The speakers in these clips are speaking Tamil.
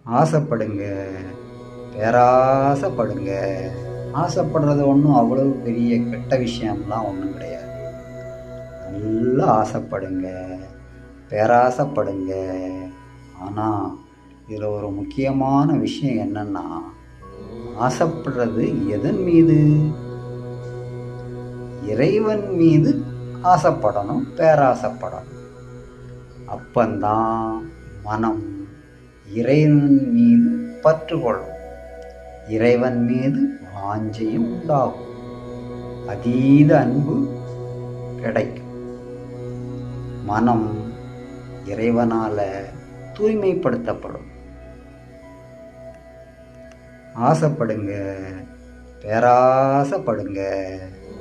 ஆசைப்படுங்க, பேராசைப்படுங்க. ஆசைப்படுறது ஒன்றும் அவ்வளவு பெரிய கெட்ட விஷயம்லாம் ஒன்றும் கிடையாது. நல்லா ஆசைப்படுங்க, பேராசைப்படுங்க. ஆனால் இதில் ஒரு முக்கியமான விஷயம் என்னன்னா, ஆசைப்படுறது எதன் மீது? இறைவன் மீது ஆசைப்படணும், பேராசைப்படணும். அப்பந்தான் மனம் இறைவன் மீது பற்று கொள்ளும். இறைவன் மீது வாஞ்சையும் உண்டாகும். அதீத அன்பு கிடைக்கும். மனம் இறைவனால தூய்மைப்படுத்தப்படும். ஆசைப்படுங்க, பேராசைப்படுங்க.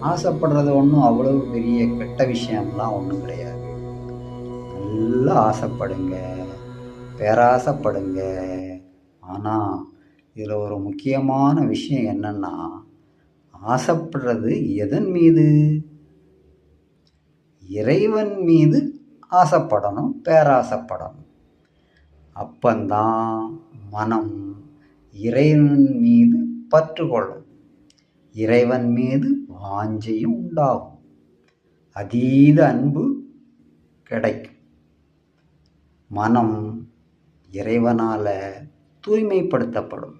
ஆசைப்படுறது ஒன்றும் அவ்வளவு பெரிய கெட்ட விஷயம்லாம் ஒன்றும் கிடையாது. நல்லா ஆசைப்படுங்க, பேராசைப்படுங்க. ஆனால் இதில் ஒரு முக்கியமான விஷயம் என்னன்னா, ஆசைப்படுறது எதன் மீது? இறைவன் மீது ஆசைப்படணும், பேராசைப்படணும். அப்பந்தான் மனம் இறைவன் மீது பற்று கொள்ளும். இறைவன் மீது வாஞ்சையும் உண்டாகும். அதீத அன்பு கிடைக்கும். மனம் இறைவனால தூய்மைப்படுத்தப்படும்.